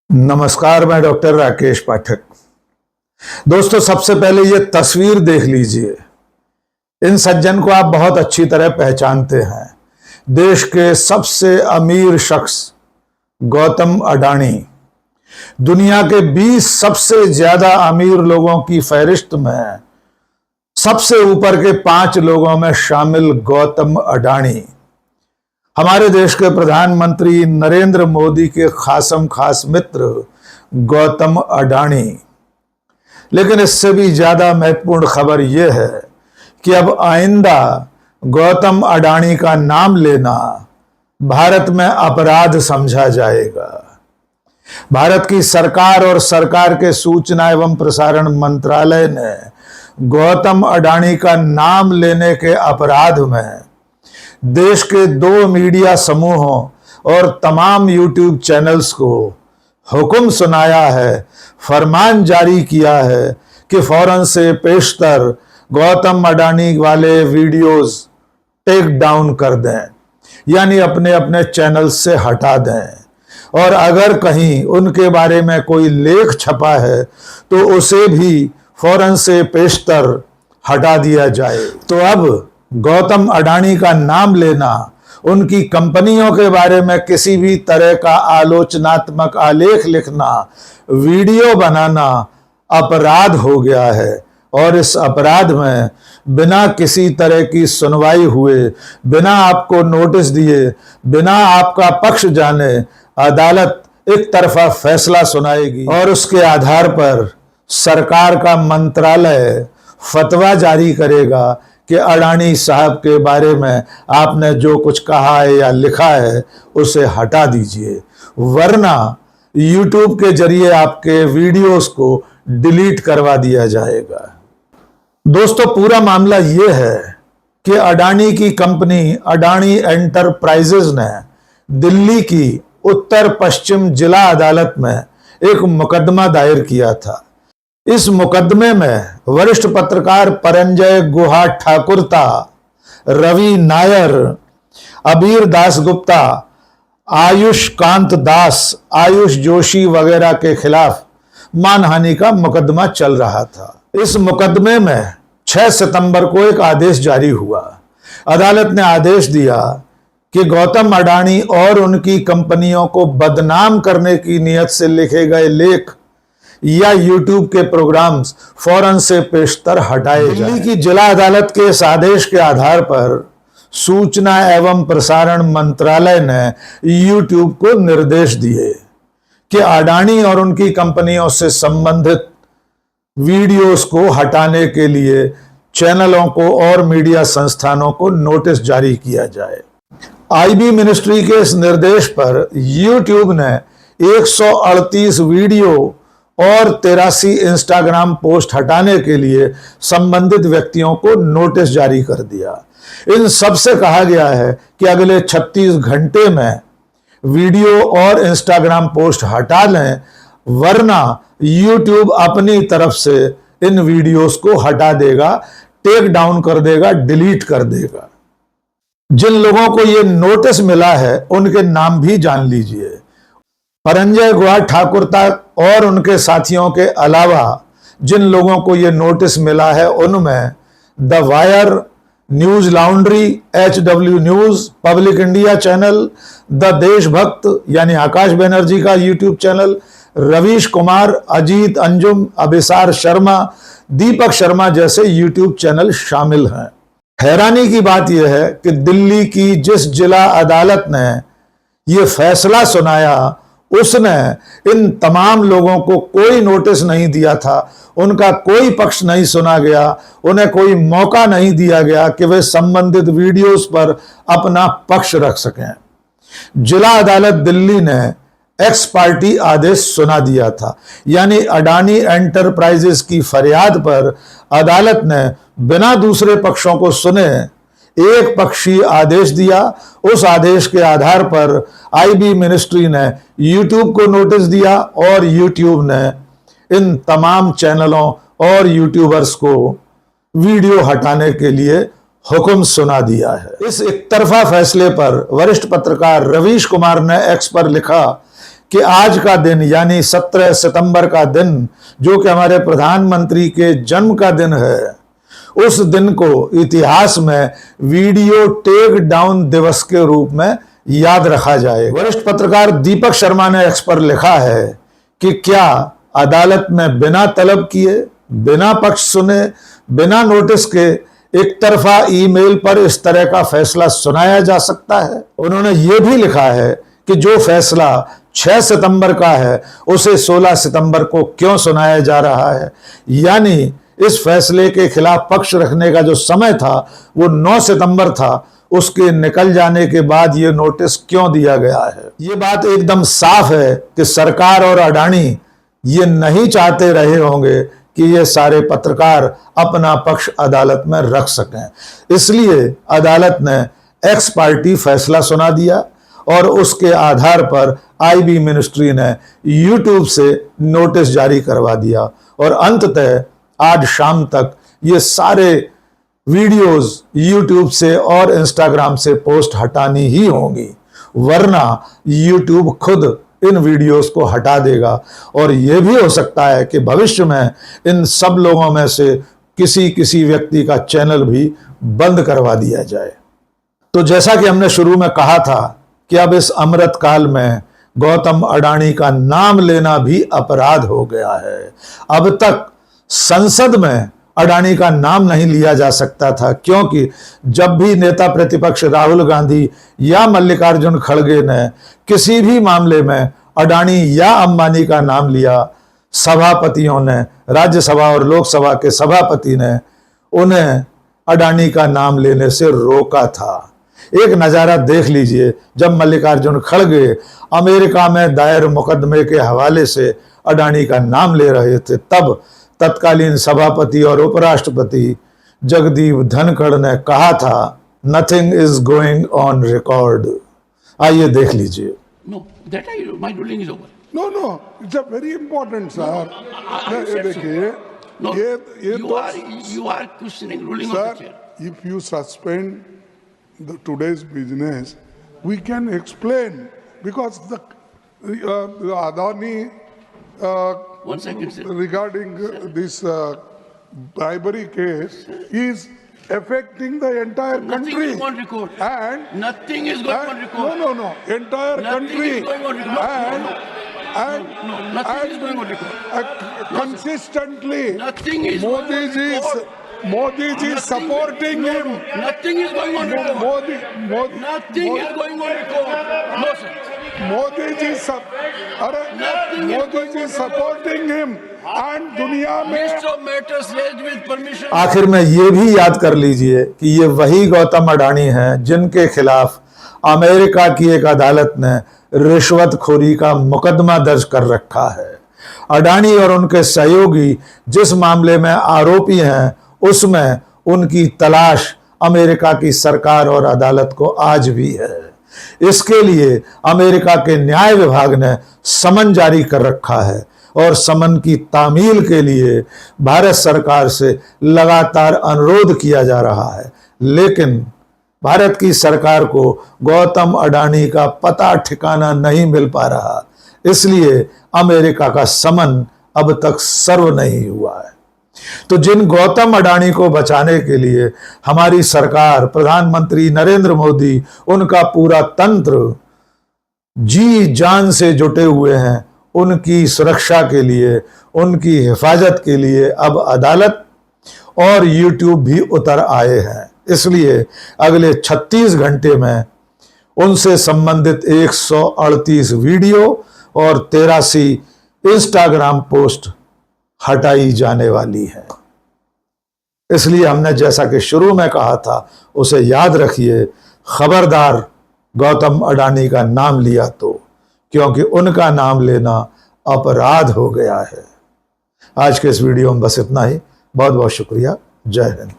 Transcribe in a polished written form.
नमस्कार, मैं डॉक्टर राकेश पाठक। दोस्तों, सबसे पहले ये तस्वीर देख लीजिए। इन सज्जन को आप बहुत अच्छी तरह पहचानते हैं। देश के सबसे अमीर शख्स गौतम अडानी दुनिया के 20 सबसे ज्यादा अमीर लोगों की फहरिस्त में सबसे ऊपर के 5 लोगों में शामिल गौतम अडानी हमारे देश के प्रधानमंत्री नरेंद्र मोदी के खासम खास मित्र गौतम अडानी। लेकिन इससे भी ज्यादा महत्वपूर्ण खबर यह है कि अब आइंदा गौतम अडानी का नाम लेना भारत में अपराध समझा जाएगा। भारत की सरकार और सरकार के सूचना एवं प्रसारण मंत्रालय ने गौतम अडानी का नाम लेने के अपराध में देश के 2 मीडिया समूहों और तमाम यूट्यूब चैनल्स को हुक्म सुनाया है, फरमान जारी किया है कि फौरन से पेशतर गौतम अडानी वाले वीडियोस टेक डाउन कर दें, यानी अपने अपने चैनल से हटा दें। और अगर कहीं उनके बारे में कोई लेख छपा है तो उसे भी फौरन से पेशतर हटा दिया जाए। तो अब गौतम अडानी का नाम लेना, उनकी कंपनियों के बारे में किसी भी तरह का आलोचनात्मक आलेख लिखना, वीडियो बनाना अपराध हो गया है। और इस अपराध में बिना किसी तरह की सुनवाई हुए, बिना आपको नोटिस दिए, बिना आपका पक्ष जाने अदालत एक तरफा फैसला सुनाएगी और उसके आधार पर सरकार का मंत्रालय फतवा जारी करेगा कि अडानी साहब के बारे में आपने जो कुछ कहा है या लिखा है उसे हटा दीजिए, वरना YouTube के जरिए आपके वीडियोस को डिलीट करवा दिया जाएगा। दोस्तों, पूरा मामला यह है कि अडानी की कंपनी अडानी एंटरप्राइजेज ने दिल्ली की उत्तर पश्चिम जिला अदालत में एक मुकदमा दायर किया था। इस मुकदमे में वरिष्ठ पत्रकार परंजय गुहा ठाकुरता, रवि नायर, अबीर दास गुप्ता, आयुष कांत दास, आयुष जोशी वगैरह के खिलाफ मानहानि का मुकदमा चल रहा था। इस मुकदमे में 6 सितंबर को एक आदेश जारी हुआ। अदालत ने आदेश दिया कि गौतम अडानी और उनकी कंपनियों को बदनाम करने की नियत से लिखे गए लेख या YouTube के प्रोग्राम्स फौरन से पेशतर हटाए जाएं। दिल्ली की जिला अदालत के इस आदेश के आधार पर सूचना एवं प्रसारण मंत्रालय ने YouTube को निर्देश दिए कि अडानी और उनकी कंपनियों से संबंधित वीडियोस को हटाने के लिए चैनलों को और मीडिया संस्थानों को नोटिस जारी किया जाए। IB मिनिस्ट्री के इस निर्देश पर YouTube ने 138 वीडियो और 83 इंस्टाग्राम पोस्ट हटाने के लिए संबंधित व्यक्तियों को नोटिस जारी कर दिया। इन सब से कहा गया है कि अगले 36 घंटे में वीडियो और इंस्टाग्राम पोस्ट हटा लें, वरना YouTube अपनी तरफ से इन वीडियोस को हटा देगा, टेक डाउन कर देगा, डिलीट कर देगा। जिन लोगों को यह नोटिस मिला है उनके नाम भी जान लीजिए। परंजय गुहा ठाकुरता और उनके साथियों के अलावा जिन लोगों को यह नोटिस मिला है उनमें the wire, news laundry, HW news, public India channel, the देशभक्त यानी आकाश बनर्जी का YouTube चैनल, रवीश कुमार, अजीत अंजुम, अभिसार शर्मा, दीपक शर्मा जैसे YouTube चैनल शामिल हैं। हैरानी की बात यह है कि दिल्ली की जिस जिला अदालत ने यह फैसला सुनाया उसने इन तमाम लोगों को कोई नोटिस नहीं दिया था, उनका कोई पक्ष नहीं सुना गया, उन्हें कोई मौका नहीं दिया गया कि वे संबंधित वीडियोस पर अपना पक्ष रख सकें। जिला अदालत दिल्ली ने एक्स पार्टी आदेश सुना दिया था, यानी अडानी एंटरप्राइजेस की फरियाद पर अदालत ने बिना दूसरे पक्षों को सुने एक पक्षीय आदेश दिया। उस आदेश के आधार पर IB मिनिस्ट्री ने YouTube को नोटिस दिया और YouTube ने इन तमाम चैनलों और यूट्यूबर्स को वीडियो हटाने के लिए हुक्म सुना दिया है। इस एक तरफा फैसले पर वरिष्ठ पत्रकार रवीश कुमार ने एक्स पर लिखा कि आज का दिन यानी 17 सितंबर का दिन, जो कि हमारे प्रधानमंत्री के जन्म का दिन है, उस दिन को इतिहास में वीडियो टेक डाउन दिवस के रूप में याद रखा जाए। वरिष्ठ पत्रकार दीपक शर्मा ने एक्स पर लिखा है कि क्या अदालत में बिना तलब किए, बिना पक्ष सुने, बिना नोटिस के एक तरफा ईमेल पर इस तरह का फैसला सुनाया जा सकता है। उन्होंने ये भी लिखा है कि जो फैसला 6 सितंबर का है उसे 16 सितंबर को क्यों सुनाया जा रहा है, यानी इस फैसले के खिलाफ पक्ष रखने का जो समय था वो 9 सितंबर था, उसके निकल जाने के बाद ये नोटिस क्यों दिया गया है। ये बात एकदम साफ है कि सरकार और अडानी ये नहीं चाहते रहे होंगे कि ये सारे पत्रकार अपना पक्ष अदालत में रख सकें। इसलिए अदालत ने एक्स पार्टी फैसला सुना दिया और उसके आधार पर आईबी मिनिस्ट्री ने यूट्यूब से नोटिस जारी करवा दिया और अंततः आज शाम तक ये सारे वीडियोस यूट्यूब से और इंस्टाग्राम से पोस्ट हटानी ही होंगी, वरना यूट्यूब खुद इन वीडियोस को हटा देगा। और यह भी हो सकता है कि भविष्य में इन सब लोगों में से किसी व्यक्ति का चैनल भी बंद करवा दिया जाए। तो जैसा कि हमने शुरू में कहा था कि अब इस अमृत काल में गौतम अडानी का नाम लेना भी अपराध हो गया है। अब तक संसद में अडानी का नाम नहीं लिया जा सकता था, क्योंकि जब भी नेता प्रतिपक्ष राहुल गांधी या मल्लिकार्जुन खड़गे ने किसी भी मामले में अडानी या अंबानी का नाम लिया, सभापतियों ने, राज्यसभा और लोकसभा के सभापति ने उन्हें अडानी का नाम लेने से रोका था। एक नजारा देख लीजिए, जब मल्लिकार्जुन खड़गे अमेरिका में दायर मुकदमे के हवाले से अडानी का नाम ले रहे थे, तब तत्कालीन सभापति और उपराष्ट्रपति जगदीप धनखड़ ने कहा था, nothing is going on record. आइए देख लीजिए। No, that my ruling is over. No, it's a very important, sir. देखिए, No, ये you are questioning ruling of sir, the chair. if you suspend today's business, we can explain, because the Adani 1 second, sir. regarding this bribery case is affecting the entire Nothing country. is on record. And Nothing is going on record. no, entire Nothing country. is going on record. And Nothing is going on record. consistently, Nothing is going on record. Modi ji is supporting him. Nothing is going on record. Modi, Nothing is going on record. No, sir. Modi ji supporting him. And दुनिया में List of matters raised with permission. आखिर में ये भी याद कर लीजिए कि ये वही गौतम अडानी हैं जिनके खिलाफ अमेरिका की एक अदालत ने रिश्वतखोरी का मुकदमा दर्ज कर रखा है। अडानी और उनके सहयोगी जिस मामले में आरोपी हैं, उसमें उनकी तलाश अमेरिका की सरकार और अदालत को आज भी है। इसके लिए अमेरिका के न्याय विभाग ने समन जारी कर रखा है और समन की तामील के लिए भारत सरकार से लगातार अनुरोध किया जा रहा है, लेकिन भारत की सरकार को गौतम अडानी का पता ठिकाना नहीं मिल पा रहा, इसलिए अमेरिका का समन अब तक सर्व नहीं हुआ है। तो जिन गौतम अडानी को बचाने के लिए हमारी सरकार, प्रधानमंत्री नरेंद्र मोदी, उनका पूरा तंत्र जी जान से जुटे हुए हैं, उनकी सुरक्षा के लिए, उनकी हिफाजत के लिए अब अदालत और यूट्यूब भी उतर आए हैं। इसलिए अगले 36 घंटे में उनसे संबंधित 138 वीडियो और 83 इंस्टाग्राम पोस्ट हटाई जाने वाली है। इसलिए हमने जैसा कि शुरू में कहा था उसे याद रखिए, खबरदार गौतम अडानी का नाम लिया तो, क्योंकि उनका नाम लेना अपराध हो गया है। आज के इस वीडियो में बस इतना ही। बहुत बहुत शुक्रिया। जय हिंद।